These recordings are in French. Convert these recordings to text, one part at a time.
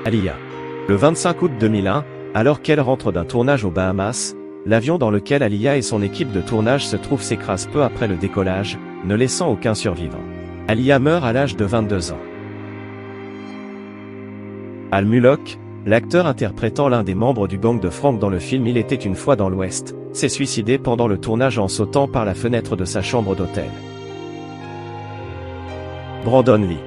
Aaliyah. Le 25 août 2001, alors qu'elle rentre d'un tournage aux Bahamas, l'avion dans lequel Aaliyah et son équipe de tournage se trouvent s'écrase peu après le décollage, ne laissant aucun survivant. Aaliyah meurt à l'âge de 22 ans. Al Mullock, l'acteur interprétant l'un des membres du gang de Frank dans le film Il était une fois dans l'Ouest, s'est suicidé pendant le tournage en sautant par la fenêtre de sa chambre d'hôtel. Brandon Lee.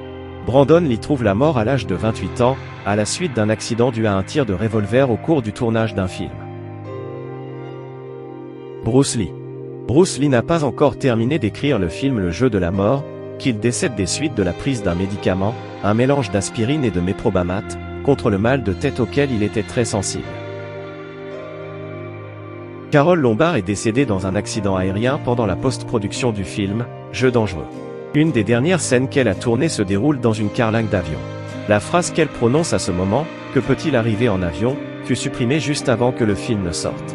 Brandon Lee trouve la mort à l'âge de 28 ans, à la suite d'un accident dû à un tir de revolver au cours du tournage d'un film. Bruce Lee. Bruce Lee n'a pas encore terminé d'écrire le film Le jeu de la mort, qu'il décède des suites de la prise d'un médicament, un mélange d'aspirine et de méprobamat, contre le mal de tête auquel il était très sensible. Carole Lombard est décédée dans un accident aérien pendant la post-production du film « Jeu dangereux ». Une des dernières scènes qu'elle a tournées se déroule dans une carlingue d'avion. La phrase qu'elle prononce à ce moment, « Que peut-il arriver en avion ?», fut supprimée juste avant que le film ne sorte.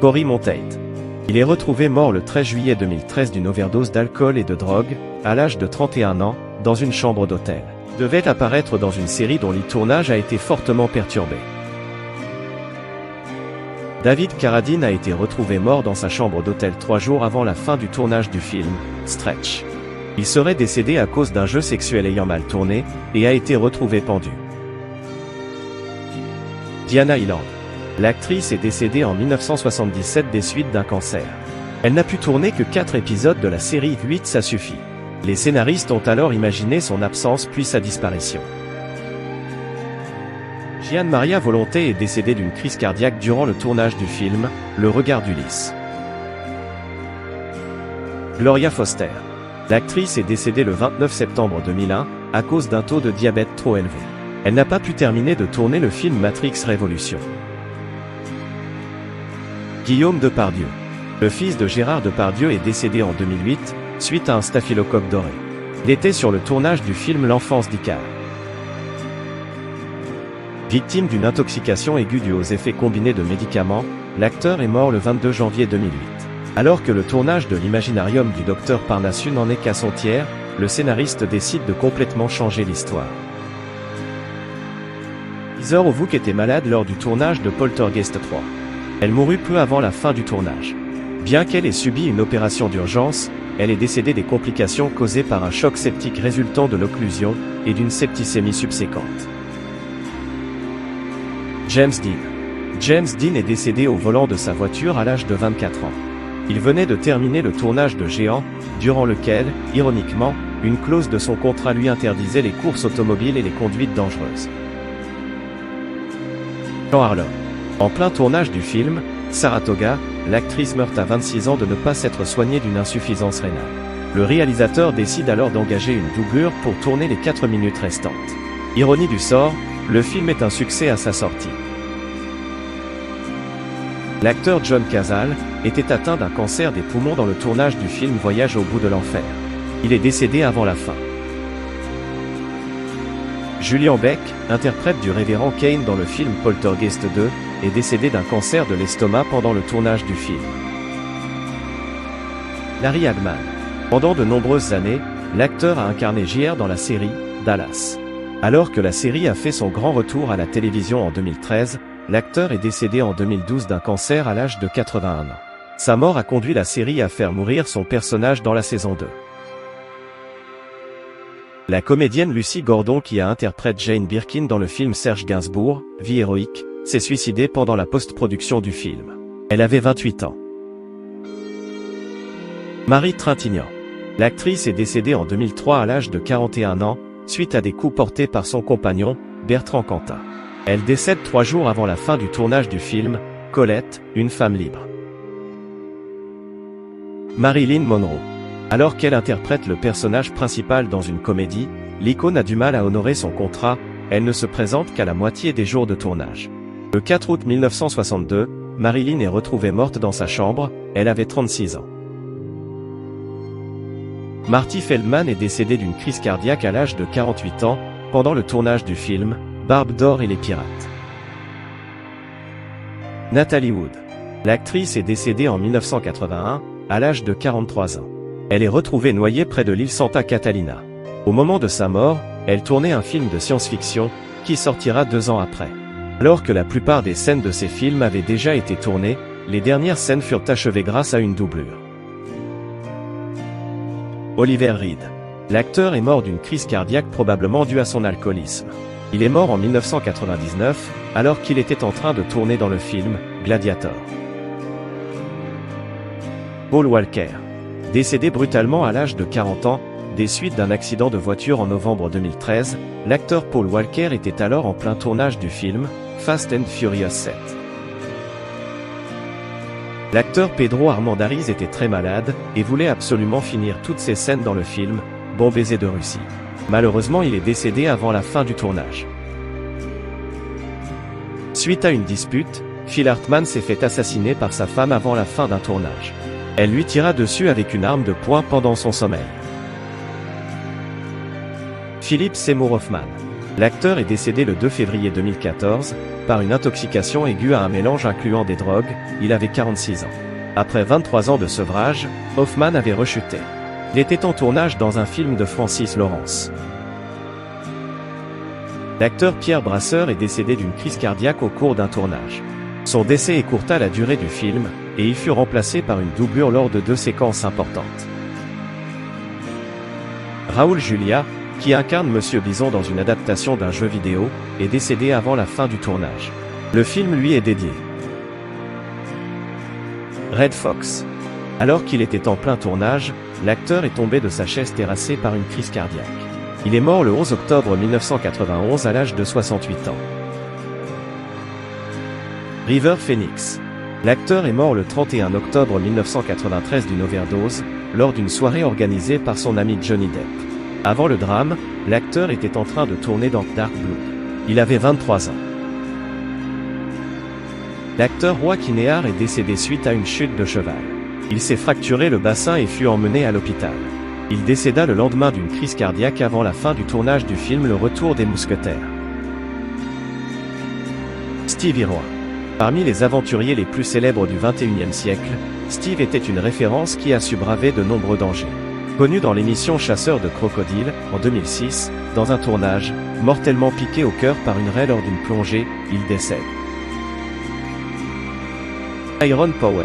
Corey Monteith. Il est retrouvé mort le 13 juillet 2013 d'une overdose d'alcool et de drogue, à l'âge de 31 ans, dans une chambre d'hôtel. Devait apparaître dans une série dont le tournage a été fortement perturbé. David Carradine a été retrouvé mort dans sa chambre d'hôtel 3 jours avant la fin du tournage du film « Stretch ». Il serait décédé à cause d'un jeu sexuel ayant mal tourné, et a été retrouvé pendu. Diana Hyland. L'actrice est décédée en 1977 des suites d'un cancer. Elle n'a pu tourner que 4 épisodes de la série 8 Ça suffit. Les scénaristes ont alors imaginé son absence puis sa disparition. Gian Maria Volonté est décédée d'une crise cardiaque durant le tournage du film « Le regard d'Ulysse ». Gloria Foster. L'actrice est décédée le 29 septembre 2001, à cause d'un taux de diabète trop élevé. Elle n'a pas pu terminer de tourner le film Matrix Révolution. Guillaume Depardieu. Le fils de Gérard Depardieu est décédé en 2008, suite à un staphylocoque doré. Il était sur le tournage du film L'enfance d'Icare. Victime d'une intoxication aiguë due aux effets combinés de médicaments, l'acteur est mort le 22 janvier 2008. Alors que le tournage de l'Imaginarium du Dr Parnassus n'en est qu'à son tiers, le scénariste décide de complètement changer l'histoire. Heather O'Rourke était malade lors du tournage de Poltergeist 3. Elle mourut peu avant la fin du tournage. Bien qu'elle ait subi une opération d'urgence, elle est décédée des complications causées par un choc septique résultant de l'occlusion et d'une septicémie subséquente. James Dean. James Dean est décédé au volant de sa voiture à l'âge de 24 ans. Il venait de terminer le tournage de Géant, durant lequel, ironiquement, une clause de son contrat lui interdisait les courses automobiles et les conduites dangereuses. Jean Harlow. En plein tournage du film, Saratoga, l'actrice meurt à 26 ans de ne pas s'être soignée d'une insuffisance rénale. Le réalisateur décide alors d'engager une doublure pour tourner les 4 minutes restantes. Ironie du sort, le film est un succès à sa sortie. L'acteur John Cazale était atteint d'un cancer des poumons dans le tournage du film Voyage au bout de l'enfer. Il est décédé avant la fin. Julian Beck, interprète du révérend Kane dans le film Poltergeist 2, est décédé d'un cancer de l'estomac pendant le tournage du film. Larry Hagman. Pendant de nombreuses années, l'acteur a incarné JR dans la série Dallas. Alors que la série a fait son grand retour à la télévision en 2013, l'acteur est décédé en 2012 d'un cancer à l'âge de 81 ans. Sa mort a conduit la série à faire mourir son personnage dans la saison 2. La comédienne Lucy Gordon qui a interprété Jane Birkin dans le film Serge Gainsbourg, Vie héroïque, s'est suicidée pendant la post-production du film. Elle avait 28 ans. Marie Trintignant. L'actrice est décédée en 2003 à l'âge de 41 ans, suite à des coups portés par son compagnon, Bertrand Cantat. Elle décède 3 jours avant la fin du tournage du film, Colette, une femme libre. Marilyn Monroe. Alors qu'elle interprète le personnage principal dans une comédie, l'icône a du mal à honorer son contrat, elle ne se présente qu'à la moitié des jours de tournage. Le 4 août 1962, Marilyn est retrouvée morte dans sa chambre, elle avait 36 ans. Marty Feldman est décédé d'une crise cardiaque à l'âge de 48 ans, pendant le tournage du film Barbe d'or et les pirates. Natalie Wood. L'actrice est décédée en 1981, à l'âge de 43 ans. Elle est retrouvée noyée près de l'île Santa Catalina. Au moment de sa mort, Elle tournait un film de science-fiction, qui sortira 2 ans après. Alors que la plupart des scènes de ces films avaient déjà été tournées, les dernières scènes furent achevées grâce à une doublure. Oliver Reed. L'acteur est mort d'une crise cardiaque probablement due à son alcoolisme. Il est mort en 1999, alors qu'il était en train de tourner dans le film Gladiator. Paul Walker. Décédé brutalement à l'âge de 40 ans, des suites d'un accident de voiture en novembre 2013, l'acteur Paul Walker était alors en plein tournage du film Fast and Furious 7. L'acteur Pedro Armendariz était très malade et voulait absolument finir toutes ses scènes dans le film Bon baiser de Russie. Malheureusement, il est décédé avant la fin du tournage. Suite à une dispute, Phil Hartman s'est fait assassiner par sa femme avant la fin d'un tournage. Elle lui tira dessus avec une arme de poing pendant son sommeil. Philip Seymour Hoffman. L'acteur est décédé le 2 février 2014, par une intoxication aiguë à un mélange incluant des drogues. Il avait 46 ans. Après 23 ans de sevrage, Hoffman avait rechuté. Il était en tournage dans un film de Francis Lawrence. L'acteur Pierre Brasseur est décédé d'une crise cardiaque au cours d'un tournage. Son décès écourta la durée du film, et il fut remplacé par une doublure lors de 2 séquences importantes. Raoul Julia, qui incarne Monsieur Bison dans une adaptation d'un jeu vidéo, est décédé avant la fin du tournage. Le film lui est dédié. Red Fox. Alors qu'il était en plein tournage, l'acteur est tombé de sa chaise terrassé par une crise cardiaque. Il est mort le 11 octobre 1991 à l'âge de 68 ans. River Phoenix. L'acteur est mort le 31 octobre 1993 d'une overdose, lors d'une soirée organisée par son ami Johnny Depp. Avant le drame, l'acteur était en train de tourner dans Dark Blood. Il avait 23 ans. L'acteur Joaquin Ehar est décédé suite à une chute de cheval. Il s'est fracturé le bassin et fut emmené à l'hôpital. Il décéda le lendemain d'une crise cardiaque avant la fin du tournage du film Le Retour des Mousquetaires. Steve Irwin. Parmi les aventuriers les plus célèbres du XXIe siècle, Steve était une référence qui a su braver de nombreux dangers. Connu dans l'émission Chasseur de crocodiles, en 2006, dans un tournage, mortellement piqué au cœur par une raie lors d'une plongée, il décède. Tyrone Power.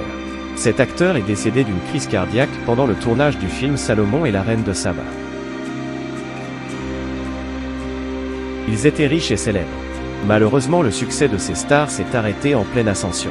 Cet acteur est décédé d'une crise cardiaque pendant le tournage du film Salomon et la Reine de Saba. Ils étaient riches et célèbres. Malheureusement, le succès de ces stars s'est arrêté en pleine ascension.